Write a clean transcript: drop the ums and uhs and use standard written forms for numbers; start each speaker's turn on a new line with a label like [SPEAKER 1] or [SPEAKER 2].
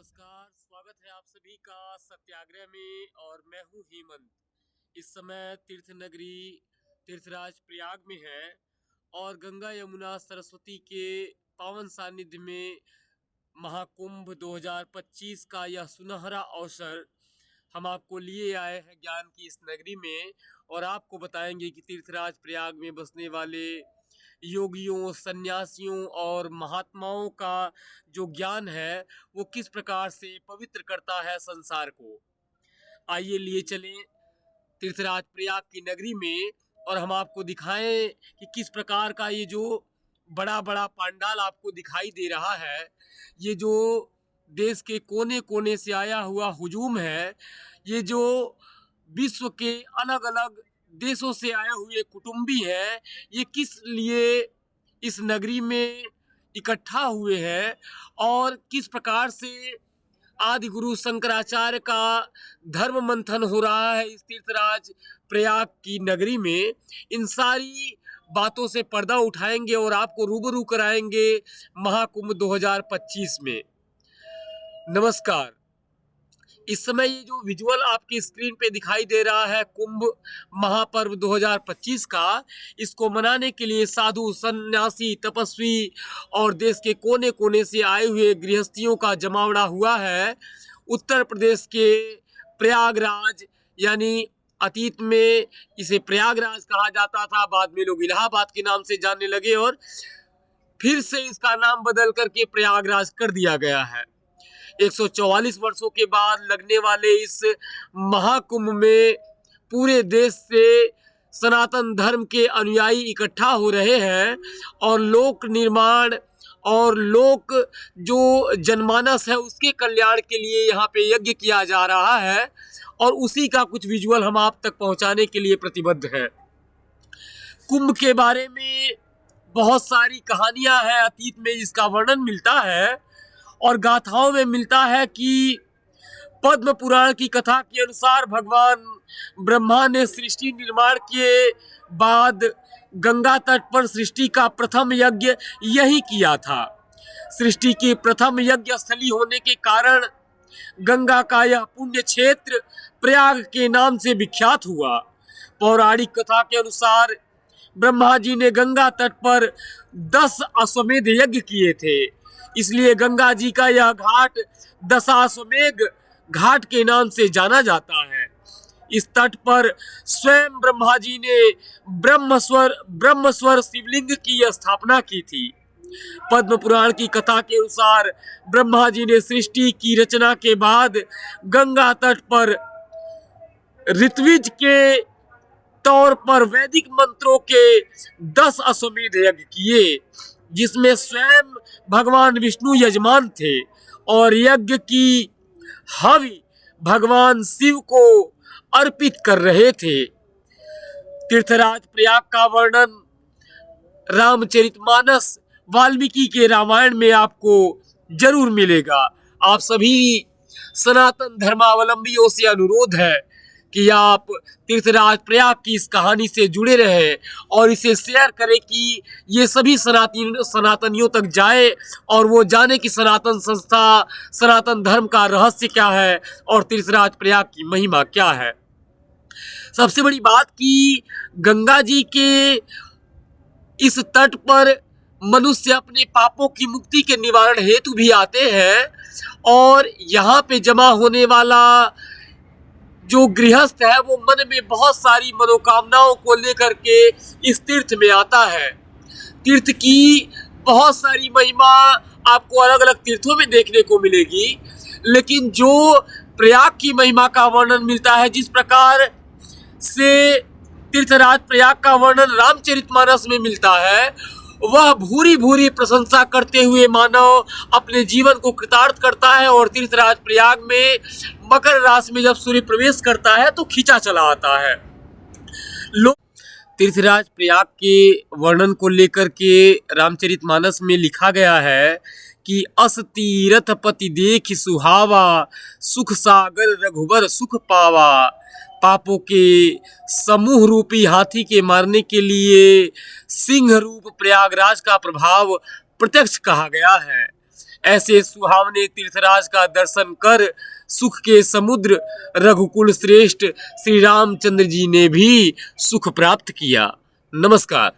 [SPEAKER 1] नमस्कार, स्वागत है आप सभी का सत्याग्रह में। और मैं हूं हेमंत। इस समय तीर्थ नगरी तीर्थराज प्रयाग में है और गंगा यमुना सरस्वती के पावन सानिध्य में महाकुंभ 2025 का यह सुनहरा अवसर हम आपको लिए आए हैं ज्ञान की इस नगरी में। और आपको बताएंगे कि तीर्थराज प्रयाग में बसने वाले योगियों, सन्यासियों और महात्माओं का जो ज्ञान है वो किस प्रकार से पवित्र करता है संसार को। आइए लिए चलें तीर्थराज प्रयाग की नगरी में और हम आपको दिखाएं कि किस प्रकार का ये जो बड़ा बड़ा पांडाल आपको दिखाई दे रहा है, ये जो देश के कोने कोने से आया हुआ हुजूम है, ये जो विश्व के अलग अलग देशों से आए हुए कुटुंबी हैं, ये किस लिए इस नगरी में इकट्ठा हुए हैं और किस प्रकार से आदि गुरु शंकराचार्य का धर्म मंथन हो रहा है इस तीर्थराज प्रयाग की नगरी में। इन सारी बातों से पर्दा उठाएंगे और आपको रूबरू कराएंगे महाकुंभ 2025 में। नमस्कार। इस समय ये जो विजुअल आपकी स्क्रीन पे दिखाई दे रहा है कुंभ महापर्व 2025 का, इसको मनाने के लिए साधु, सन्यासी, तपस्वी और देश के कोने कोने से आए हुए गृहस्थियों का जमावड़ा हुआ है। उत्तर प्रदेश के प्रयागराज, यानी अतीत में इसे प्रयागराज कहा जाता था, बाद में लोग इलाहाबाद के नाम से जानने लगे और फिर से इसका नाम बदल करके प्रयागराज कर दिया गया है। 144 वर्षों के बाद लगने वाले इस महाकुंभ में पूरे देश से सनातन धर्म के अनुयायी इकट्ठा हो रहे हैं और लोक निर्माण और लोक जो जनमानस है उसके कल्याण के लिए यहाँ पे यज्ञ किया जा रहा है और उसी का कुछ विजुअल हम आप तक पहुँचाने के लिए प्रतिबद्ध हैं। कुंभ के बारे में बहुत सारी कहानियां हैं अतीत में जिसका वर्णन मिलता है और गाथाओं में मिलता है कि पद्म पुराण की कथा के अनुसार भगवान ब्रह्मा ने सृष्टि निर्माण के बाद गंगा तट पर सृष्टि का प्रथम यज्ञ यही किया था। सृष्टि की प्रथम यज्ञ स्थली होने के कारण गंगा का यह पुण्य क्षेत्र प्रयाग के नाम से विख्यात हुआ। पौराणिक कथा के अनुसार ब्रह्मा जी ने गंगा तट पर 10 अश्वमेध यज्ञ किए थे, इसलिए गंगा जी का यह घाट दशाश्वमेध घाट के नाम से जाना जाता है। इस तट पर स्वयं ब्रह्मा जी ने ब्रह्मस्वर शिवलिंग की स्थापना की थी। पद्म पुराण की कथा के अनुसार ब्रह्मा जी ने सृष्टि की रचना के बाद गंगा तट पर ऋत्विज के तौर पर वैदिक मंत्रों के 10 अश्वमेध यज्ञ किए, जिसमें स्वयं भगवान विष्णु यजमान थे और यज्ञ की हवि भगवान शिव को अर्पित कर रहे थे। तीर्थराज प्रयाग का वर्णन रामचरितमानस वाल्मीकि के रामायण में आपको जरूर मिलेगा। आप सभी सनातन धर्मावलंबियों से अनुरोध है कि आप तीर्थराज प्रयाग की इस कहानी से जुड़े रहें और इसे शेयर करें कि ये सभी सनातनियों तक जाए और वो जाने कि सनातन संस्था, सनातन धर्म का रहस्य क्या है और तीर्थराज प्रयाग की महिमा क्या है। सबसे बड़ी बात कि गंगा जी के इस तट पर मनुष्य अपने पापों की मुक्ति के निवारण हेतु भी आते हैं और यहाँ पे जमा होने वाला जो गृहस्थ है वो मन में बहुत सारी मनोकामनाओं को लेकर के इस तीर्थ में आता है। तीर्थ की बहुत सारी महिमा आपको अलग अलग तीर्थों में देखने को मिलेगी, लेकिन जो प्रयाग की महिमा का वर्णन मिलता है, जिस प्रकार से तीर्थराज प्रयाग का वर्णन रामचरितमानस में मिलता है, वह भूरी भूरी प्रशंसा करते हुए मानव अपने जीवन को कृतार्थ करता है। और तीर्थराज प्रयाग में मकर राशि में जब सूर्य प्रवेश करता है तो खींचा चला आता है। लोग तीर्थराज प्रयाग के वर्णन को लेकर के रामचरितमानस में लिखा गया है कि अस तीरथ पति देख सुहावा, सुख सागर रघुबर सुख पावा। पापों के समूह रूपी हाथी के मारने के लिए सिंह रूप प्रयागराज का प्रभाव प्रत्यक्ष कहा गया है। ऐसे सुहावने तीर्थराज का दर्शन कर सुख के समुद्र रघुकुल श्रेष्ठ श्री रामचंद्र जी ने भी सुख प्राप्त किया। नमस्कार।